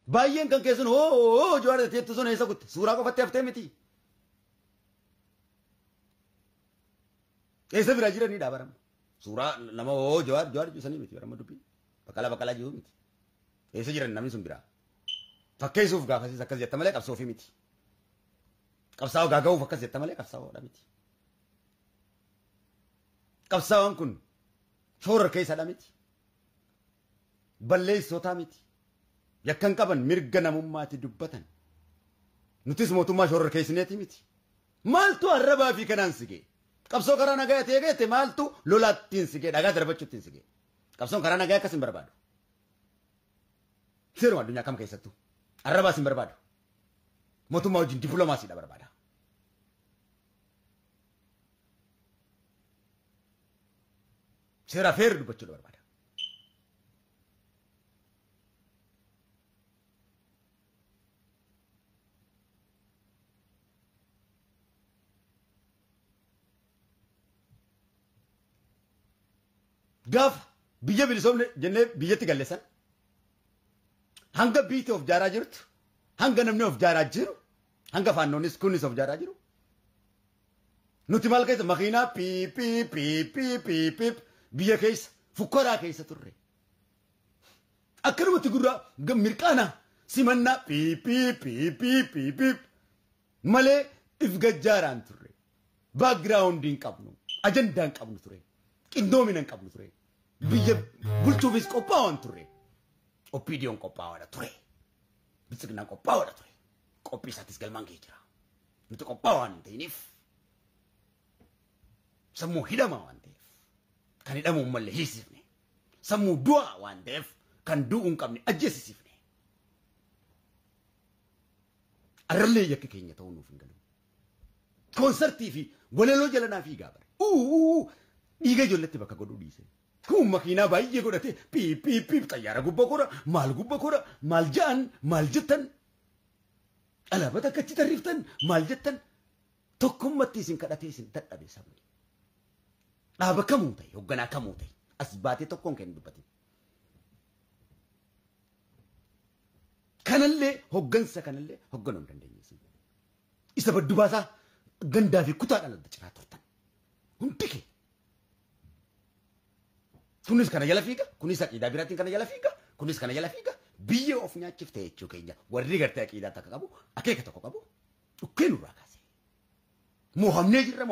باين كان كيسون هو جوار تيتو سون هيسا كنت سورا کو فتح فتح متي ऐसे भी राजी नहीं डाबरम सूरा नमो ओ जवार जवार जो सनी मिती बरम दुपी बकला जो मिती ऐसे जिरन नमी सुन बिरा फक्के सूफ गा फसी सकस जत्ता मले कब सोफी मिती कब साव गागाऊ फक्कस जत्ता मले कब साव ओडा मिती कब साव अंकुन छोर के सदा मिती बल्ले सोता मिती यक्कन कबन मिर्गा नमुम्माति दुbbatan nutis mootummaa shooror keessneeti miti maaltu arraba fi kanaan sige qabsoo karaa nagaa teegete maaltu lolattiin sige dhagaa darbachuuttiin sige qabsoon karaa nagaa akkas hin barbaadu seeruma addunyaa kam keessattu arrabaa hin barbaadu mootummaa wajjin dippiloomaasiidha barbaada seera feerri dubbachuudha barbaada gaaf biyya bilisoomne jennee biyyatti galleessan hanga biitti of jaaraa jirtu hanga namni of jaaraa jiru hanga faannoonis kunis of jaaraa jiru nuti maal keessa makiinaa piip biyya keessa fukkaraa keessa turre akkanumatti gurraa mirqaana simannaa piip malee if gajjaaraan turre baagiraawundiin qabnu ajandaan qabnu ture qindoominan qabnu ture biyya bulchuufis qophaa'an ture oppiidiyoon qophaa'aadha ture bitsignaan qophaa'aadha ture qophii isaatis galmaan kee jira nuti qophaa'aa waan ta'iniif sammuu hidhamaa waan ta'eef kan hidhamuu mallee hiisifne sammuu du'aa waan ta'eef kan du'uu hin qabne ajjeesisifne arrallee yakki keenya ta'uu nuuf hin galu koonsartii fi walaloo jalanaa fi gaabare dhiiga ijoolletti bakka godhuu dhiise kun makiinaa baay'ee godhate piip xayyaara gubba kora maal ja'an maal jettan alaabata akkachi tarriiftan maal jettan tokkummatti isin kadhatee isin dadhabe sabni dhaaba kamuu ta'e hoogganaa kamuu ta'e as baatee tokkoon kennu dubbatin kanallee hooggansa kanallee hoogganuu hin dandeenyeessin isa baddu baasaa gandaa fi kutaadhaan adda ciraa turtan hundi kee kunis kana jala fiiga kunis aqiidaa biraatiin kana jala fiiga kunis kana jala fiiga biyya of nyaachifte jechuu keenya warri gartee aqiidaa takka qabu akeeka tokko qabu dhukkeen irraa kaase mohamnee jirra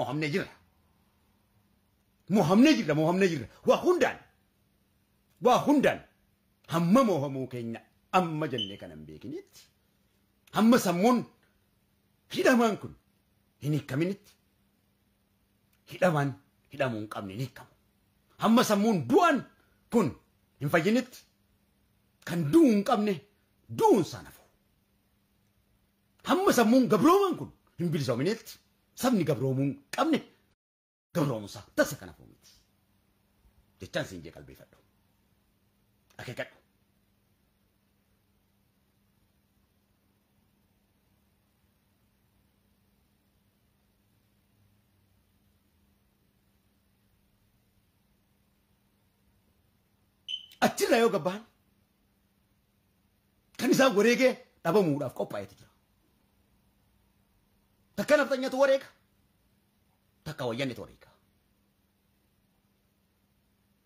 waa hundaan hamma mohamuu keenya amma jennee kanan beekinitti hamma sammuun hidhamaan kun hin hiikaminitti hidhamaan hidhamuu hin qabne hin hiikamu hamma sammuun du'an kun hin fayyinitti kan du'uu hin qabne du'uun isaa nafu hamma sammuun gabrooman kun hin bilisoominitti sabni gabroomuu hin qabne gabroomuusaa tasa kana fuu miti jechaan siin jee qalbeeffadhu akeekadhu achirraa yoo gabbaan kan isaan wareegee dhabamuudhaaf qophaa'eeti jira takka nafxanyatu wareega takka wayyannetu wareega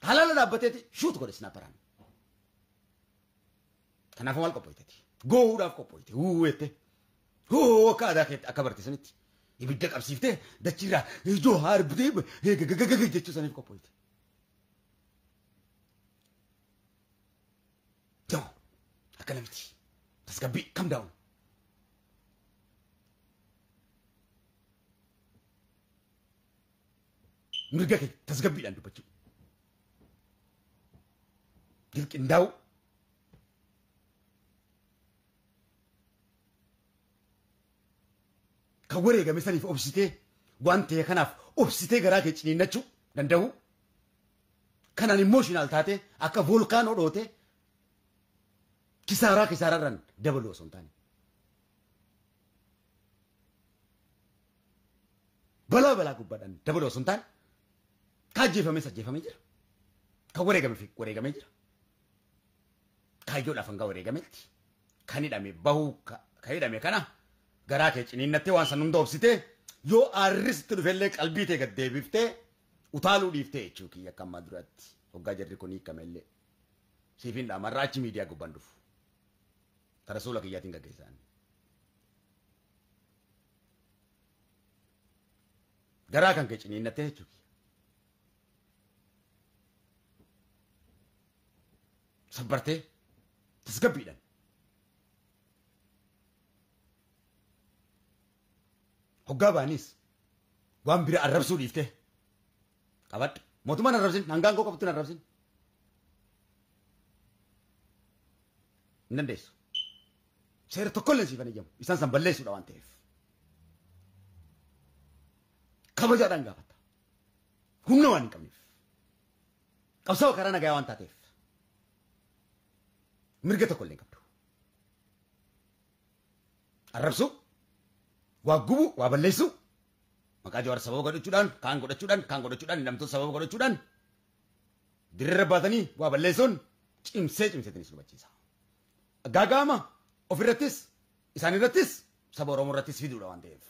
halaala dhaabbateeti shuutu godhe sinaaparaan kanaaf maal qophoyteeti goohuudhaaf qophoyte huuwette akka aadaa keetti akka barteessanitti ibidda qabsiiftee dachiirraa ijoo harbitee gagagagag jechuu saniif qophoyte akkana miti tasgabbii calm down mirga kee tasgabbiidhaan dubbachuu dirqindaa'u kan wareegame saniif obsitee waan ta'e kanaaf obsitee garaa kee ciniinnachuu danda'u kanaan emotional taate akka volkaanoo dhoote kisaaraan dabaluu osoo hin taane balaa gubbaadhaan dabaluu osoo hin taane kan ajjeefamee jira kan wareegamee jira kaayyoodhaaf hanga wareegametti kan hidhame bahuu kan hidhame kana garaa kee ciniinnattee waan san hunda obsitee yoo aarristi dhufellee qalbii tee gad deebiftee utaaluu dhiiftee jechuu kiyya akka ammaa duratti hoggaa jarri kun hiikamellee siifin dhaamarraa achi miidiyaa gubbaan dhufu tara suula kiyyaatiin gaggeessaan garaa kan kee ciniinnattee jechuu kiyya sabbartee tasgabbiidhaan hoggaa baanis waan bira arrabsuu dhiiftee qabadhu mootummaan arrabsin hangaan koo qabtuun arrabsin hin dandeessu seera tokkolleen siif hin eeyyamu isaan san balleessuudha waan ta'eef kabajaadhaan gaafatta humna waan hin qabneef qabsaa'oo karaa nagaa waan taateef mirga tokkollee hin qabdu arrabsu waa gubu waa balleessu maqaa Jawaar sababa godhachuudhaan hidhamtoota sababa godhachuudhaan dirree baatanii waa balleessuun cimseetiin isin hubachiisa. Gaagaama ofirrattis isaan irrattis saba Oromoo irrattis fiduudha waan ta'eef.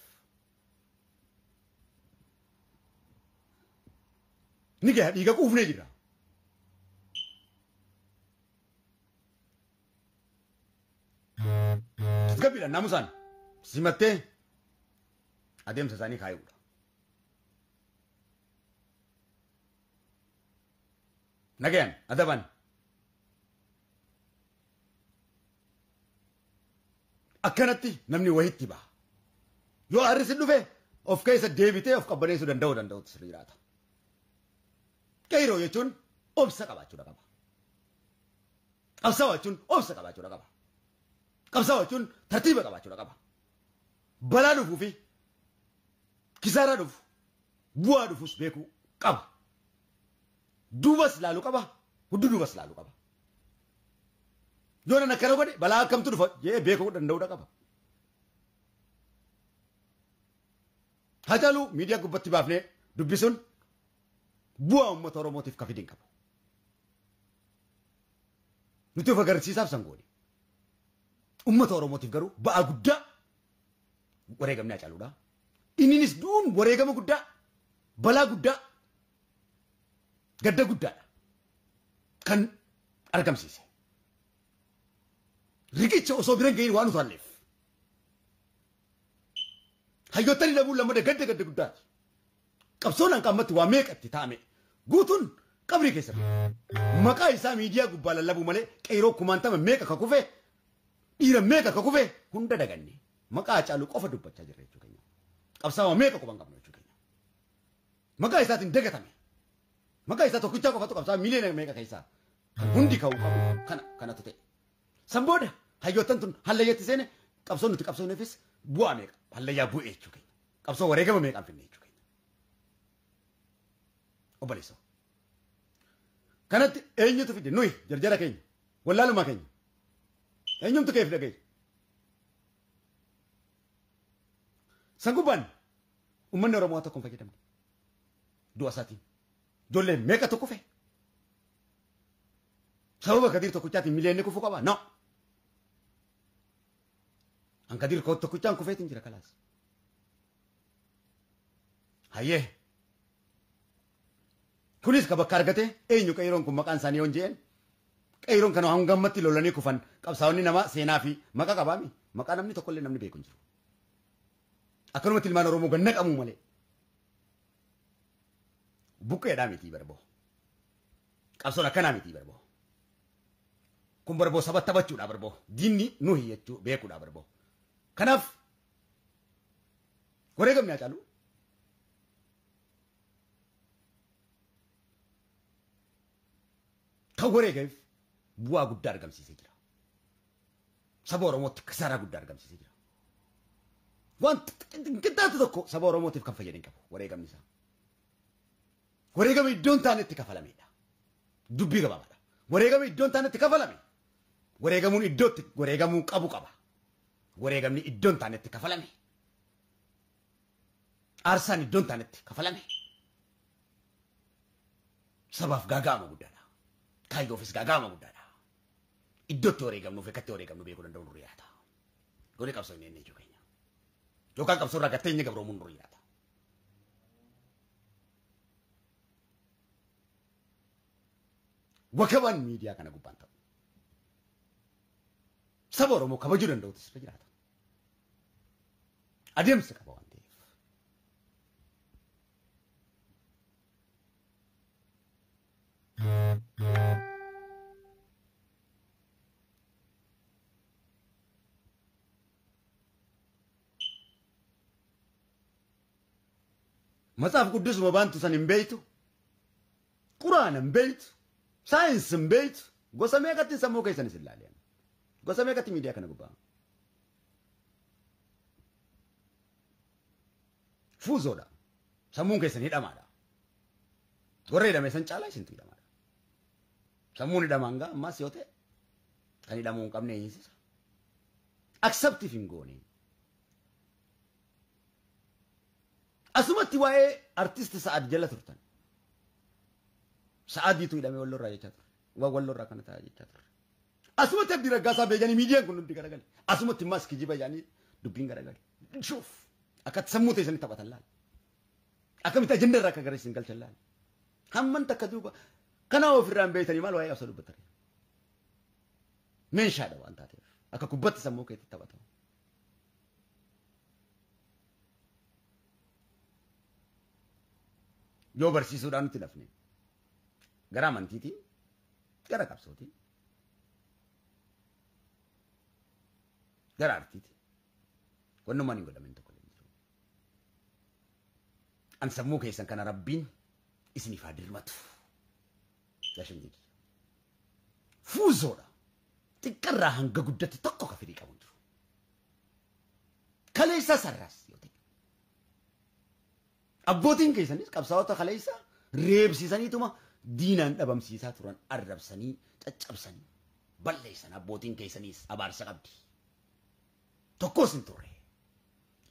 Ni gahaa dhiiga quufnee jira. Tasgabbiidhaan naamusaan simattee adeemsa isaanii kaayuudha. Nagayaan adaban akkanatti namni wahitti baha. Yoo aarrisi dhufe of keessa deebitee of qabbaneessuu danda'utu sirrii jiraata. Qeeroo jechuun obsa qabaachuudha qaba. Qabsaa'aa jechuun obsa qabaachuudha qaba. Qabsaa'aa jechuun tartiiba qabaachuudha qaba. Balaa dhufuu fi kisaaraa dhufu bu'aa dhufus beekuu qaba. Duubas laaluu qaba. Hudduu duubas laaluu qaba. Yoo nan akkana godhe balaa akkamtu dhufa jee beekuu danda'uudha qaba. Hacaaluu miidiyaa gubbatti baafnee dubbisuun bu'aa uummata Oromootiif kan fidin qabu. Nuti of agarsiisaaf sangooni. Uummata Oromootiif garuu ba'aa guddaa wareegamni Hacaaluudha. Inninis duun wareegama guddaa balaa guddaa gadda guddaadha kan argamsiise. Riqicha osoo biran gahin waan utaalleef. Hayyoottan dhabuun lammadee gadda guddaati. Qabsoon hanqa ammatti waa meeqatti taa'ame guutuun qabrii keessatti. Maqaa isaa miidiyaa gubbaa lallabuu malee qeeroo kumaantama meeqa ka kufe dhiira meeqa ka kufe hunda daganne maqaa Hacaaluu qofa dubbachaa jirra jechuu keenya. Qabsaawaa meeqa quban qabnu jechuu keenya. Maqaa isaatiin dagatame. Maqaa isaa tokkichaa qofatu qabsaa miliyoona meeqa keessaa hundi ka'uu qabu kanatu ta'e. San booda hayyoottan tun hallayyatti seene qabsoon nuti qabsooneefis bu'aa meeqa hallayyaa bu'ee jechuu keenya. Qabsoo wareegama meeqaan finne jechuu keenya. Obboleessa. Kanatti eenyutu fide nuyi jarjara keenya wallaalumaa keenya eenyumtu keef dhagee. San gubbaan uummanni Oromoo tokkoon fayyadamne du'a isaatiin. Ijoollee meeqa tokko fe sababa Kadir tokkichaatiin miliyoonni kufuu qaba no an Kadir tokkichaan kufeetiin jira kalaas hayyee kunis ka bakka argate eenyu qeeroon kun maqaan isaanii yoon jeen qeeroon kana hangammatti lolanii kufan qabsaa'onni namaa seenaa fi maqaa qabaami maqaa namni tokkollee namni beeku hin jiru akkanumatti ilmaan Oromoo ganna qabuu malee. Buqqeedhaa miti barboo. Qabsoon akkanaa miti barboo. Kun barboo saba taphachuudha barboo. Diinni nuhi jechuu beekuudha barboo. Kanaaf wareegamni Hacaaluu. Kan wareegameef bu'aa guddaa argamsiisee jira. Saba Oromootti kisaaraa guddaa argamsiisee jira. Waan qixxaatu tokko saba Oromootiif kan fayyadin qabu wareegamni isaa. Wareegama iddoon taanetti kafalamedha. Dubbii gabaabaadha. Wareegama iddoon taanetti kafalame. Wareegamuun iddootti wareegamuu qabu qaba. Wareegamni iddoon taanetti kafalame. Aarsaan iddoon taanetti kafalame. Sabaaf gaaga'ama guddaadha. Kaayyoofis gaaga'ama guddaadha. iddootti wareegamnuuf akkatti wareegamnu beekuu danda'u nurri yaata. Goone qabsoo inni ennee keenya. Yookaan qabsoo irraa gattee inni gabroomuun nurri yaata. Wakabaan miidiyaa kana gubbaan ta'u. Saba Oromoo kabajuu danda'uutis irra jiraata. Adeemsa qaba waan ta'eef. Matsaaf guddisuma baantu san hin beeytu. Quraana hin beeytu. Saayinsi hin beeytu. Gosa meeqatti sammuu keessanis hin laaliyan. Gosa meeqatti miidiyaa kana gubbaa. Fuuzoodha. Sammuun keessan hidhamaadha. Warra hidhame san caalaa isintu hidhamaadha. Sammuun hidhamaan gaa ammaas yoo ta'e kan hidhamuu hin qabne eeyyisisa. Akseptiif hin goone. Asumatti waa'ee artisti Sa'ad jala turtan. Sa'aadiitu hidhame wallorraa jechaa ture. Waan wallorraa kana ta'a jechaa ture. Asumatti Abdii Raggaasaa beekanii miidiyaan kun hundi garagale. Asumatti immaas kijiba jaanii dubbiin garagale. Shuuf akkatti sammuu teessanii taphatan laal. Akkamitti ajenda irraa akka gara isin galchan laal. Hamman takka duuba kanaa ofirraa hin beeytanii maal waa'ee qabsoo dubbattan. Meeshaadha waan taateef akka kubbatti sammuu keetti taphatamu. Yoo barsiisuudhaan nuti lafne gara amantiitiin gara qabsootiin gara artiitiin wannumaan hin godhamin tokko illee jiru. An sammuu keessan kana rabbiin isiniif haa dirmatu. Jaashamni fuuzoodha. Xiqqarraa hanga guddatti tokko ka fedhii qabu jiru. Kaleessa sarraas yoo ta'e. Abbootiin keessanis qabsaa'ota kaleessa reebsiisaniituma diinaan dhabamsiisaa turan arrabsanii caccabsanii balleessan abbootiin keessanis abaarsa qabdi. Tokkos hin turre.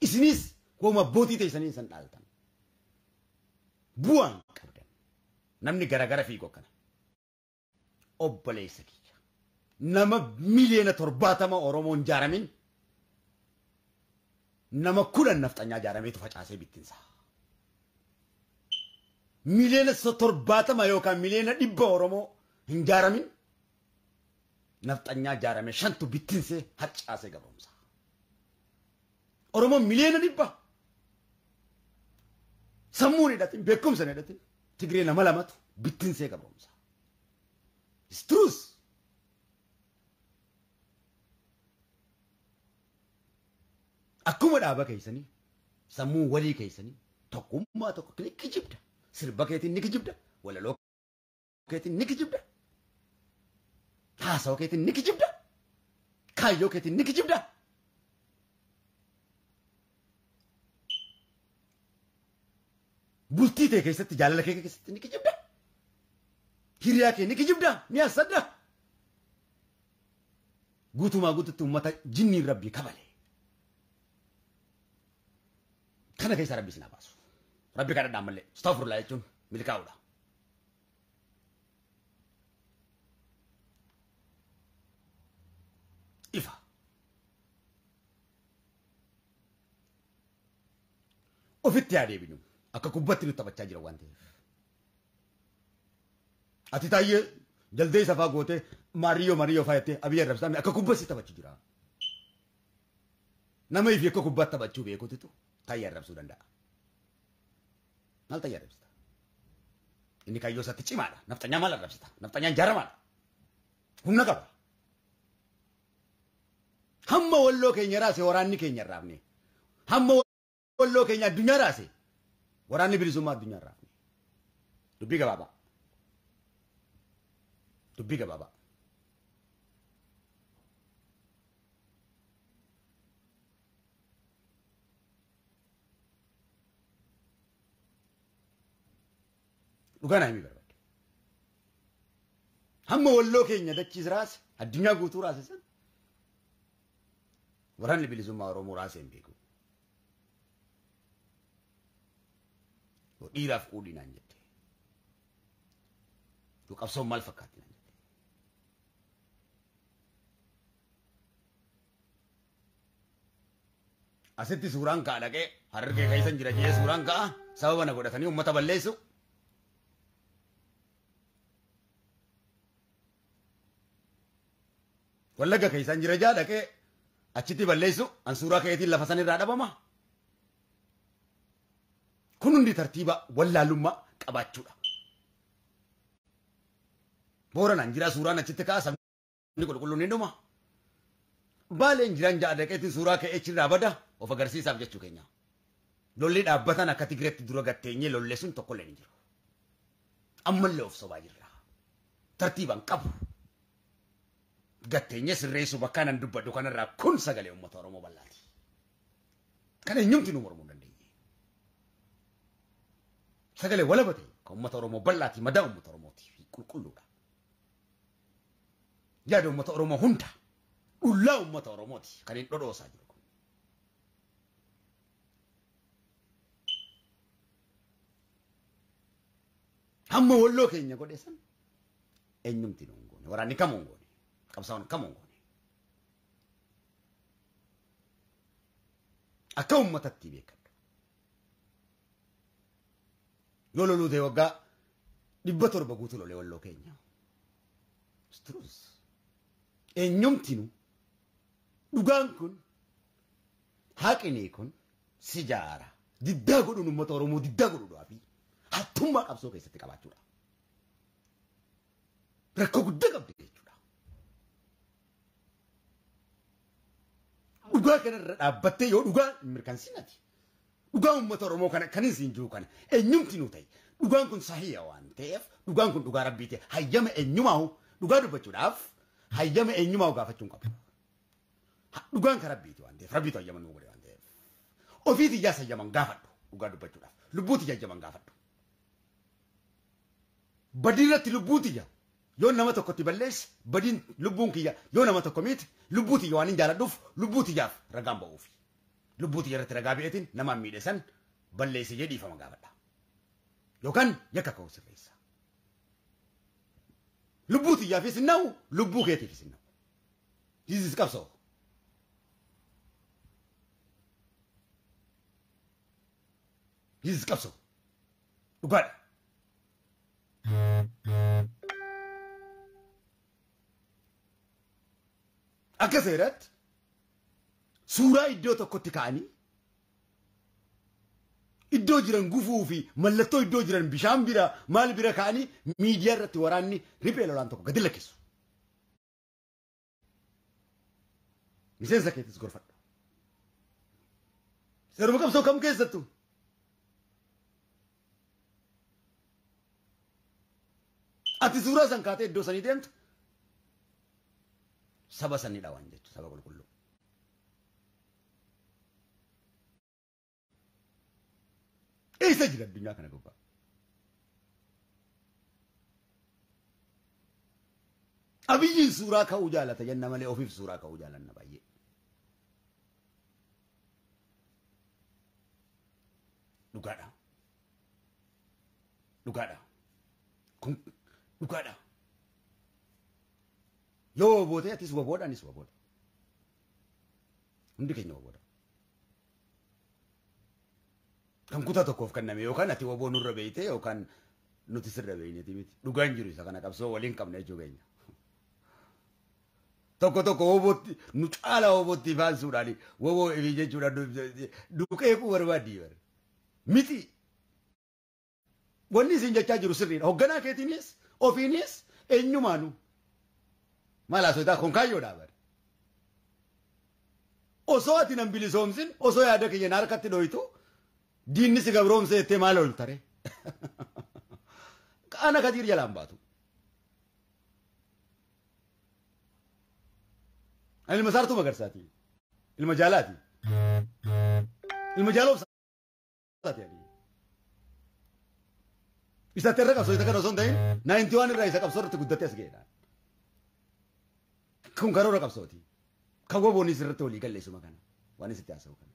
Isinis kooma abbootii teessanii san dhaaltan. Bu'aan qabdan. Namni garagara fiigu akkana. Obboleessa kiyya. Nama miliyoona 70 Oromoon jaaramin nama 10 nafxanyaa jaarameetu facaasee bittinsaa. Miliyoona 70 yookaan miliyoona 100 Oromoo hin jaaramin nafxanyaa jaarame 5tu bittinsee harcaasee gabromsa. Oromoon miliyoona 100 sammuun hidhatin beekumsa hidhatin Tigree nama 2tu bittinsee gabromsa. It's truth. Akkuma dhaaba keessanii sammuu walii keessanii tokkummaa tokko ni kijibda. Sirba keetiin ni kijibda. Walaloo keetiin ni kijibda. Haasawa keetiin ni kijibda. Kaayyoo keetiin ni kijibda. Bultii ta'e keessatti jaalala kee keessatti ni kijibda. Hiriyaa kee ni kijibda. Ni hasadda. Guutumaa guututti uummata jinniin rabbii kabale. Kana keessa rabbi sinaa baasu. Rabbi kadhadhaan malee astaghfirullah jechuun milkaa'uudha. Ifa. Ofitti haa deebinu akka kubbatti nutti taphachaa jira waan ta'eef. Ati taa'ee jaldee safaa gootee Maariyyoo faayattee Abiyyi arrabsaame akka kubbatti taphachuu jira. Nama ifi akka kubbatti taphachuu beekuutitu taa'ee arrabsuu danda'a. Maal taa'ee arrabsita? Inni kaayyoo isaatti cimaadha. Nafxanyaa maal arrabsita? Nafxanyaan jaaramaadha. Humna qaba. Hamma walloo keenya raase waraanni keenya irraafne. Hamma walloo keenya addunyaa raase waraanni bilisummaa addunyaa irraafne. Dubbii gabaabaa. Dubbii gabaabaa. Dhugaan himii barbaade. Hamma walloo keenya dachiis raase addunyaa guutuu raase san waraanni bilisummaa Oromoo raase hin beeku. Dhiiraaf quudhi naan jette. Qabsoon maal fakkaatti naan jette. asitti suuraan ka'a dhaqee Harargee keessan jira jee suuraan ka'a sababa na godhatanii uummata balleessu. Wallagga keessan jira jaa dhaqee achitti balleessu an suuraa keetiin lafa sanirraa dhabama. Kun hundi tartiiba wallaalummaa qabaachuudha. Booranaan jira suuraan achitti ka'a sabni qulqulluun hin dhuma. Baaleen jiran jaa dhaqeetiin suuraa ka'ee chirraa bada of agarsiisaaf jechuu keenya. Lolli dhaabbatan akka Tigireetti dura gatteenyee lollee sun tokkollee hin jiru. Ammallee of sobaa jirra. Tartiibaan qabu. Gatteenyee sirreessu bakka nan dubbadhu kanarraa kun sagalee uummata Oromoo bal'aati. Kana eenyumti nu mormuu dandeenye. Sagalee walabate kan uummata Oromoo bal'aati madaa uummata Oromooti fi qulqulluudha. Yaada uummata Oromoo hunda dhullaa uummata Oromooti kan hin dhodhoosaa jiru. Hamma walloo keenya godhesan eenyumti nu hin goone waraanni kam hin goone qabsaa'onni kam hin goone akka uummatatti beekadhu yoo loluu ta'e waggaa 700 guutuu lolee walloo keenya struus eenyumti nu dhugaan kun haqinii kun si jaara diddaa godhuun uummata Oromoo diddaa godhuudhaa fi hattummaa qabsoo keessatti qabaachuudha. Rakkoo guddaa qabdi jechuudha. Dhugaa kanarra dhaabbattee yoo dhugaa mirkansiinati. Dhugaa uummata Oromoo kana kan isin jiru kana eenyumti nu ta'e. Dhugaan kun sahiha waan ta'eef dhugaan kun dhugaa rabbii ta'e hayyama eenyumaa dhugaa dubbachuudhaaf hayyama eenyumaa gaafachuun qabu. Dhugaan kan rabbiiti waan ta'eef rabbiitu hayyama nu godhe waan ta'eef. Ofiiti ijaa hayyaman gaafadhu dhugaa dubbachuudhaaf lubbuuti ijaa hayyaman gaafadhu. Badinatti lubbuuti ijaa yoo nama tokkotti balleesse badin lubbuun kiyya yoo nama tokko miite lubbuuti ijaa waan hin jaaladhuuf lubbuuti ijaaf ragaan ba'uufi. Lubbuuti ijaa irratti ragaa ba'eetiin nama miidhe san balleesse jedhee dhiifama gaafadha. Yookaan yakka ka'u sirreessa. Lubbuuti ijaafis hin na'u lubbuu keetiifis hin na'u. Jiisis qabsoo. Jiisis qabsoo. Dhugaadha. Akka seeratti suuraa iddoo tokkotti ka'anii iddoo jiran gufuu fi mallattoo iddoo jiran bishaan bira maal bira ka'anii miidiyaa irratti waraanni riphee lolaan tokko gadi lakkisu. Miseensa keettis gorfadhu. Seeruma qabsoo kam keessattu? Ati suuraa san kaatee iddoo sanii deemtu saba sanidha waan jechuudha saba qulqulluu. Eessa jira addunyaa kana gubbaa? Abiyyiin suuraa ka'uu jaalata jenna malee ofiif suuraa ka'uu jaalanna baay'ee. Dhugaadha. Dhugaadha. Kun dhugaadha. Yoo wabootee atis waboodha anis waboodha. Hundi keenya waboodha. Kan kutaa tokkoof kenname yookaan ati waboo nurra beeyte yookaan nuti sirra beeyneeti miti. Dhugaan jiru isa kana qabsoo waliin qabna jechuu keenya. Tokko wabootti nu caala wabootti faansuudhaan waboo ebii jechuudhaan duqeequu barbaaddi bara. Miti. Wanni isin jechaa jiru sirriidha. Hoogganaa keetiinis ofiinis eenyumaanu. Maal asootaa kun kaayyoodhaa bara. Osoo ati nan bilisoomsin osoo yaada keenya harkatti dhohitu diinni si gabroomse jettee maal ooltare? Ana Kadiir jalaan baatu. Ilma Saartuu Magarsaati. Ilma Jaalaati. Ilma Jaalobsaati. Isa terra qabsoo isa kana osoo hin ta'in 91 irraa isa qabsoo irratti guddattee as ga'eedha. Kun karoora qabsooti. Kan waboonis irratti walii galleessuma kana. Waan isitti haasa'u kana.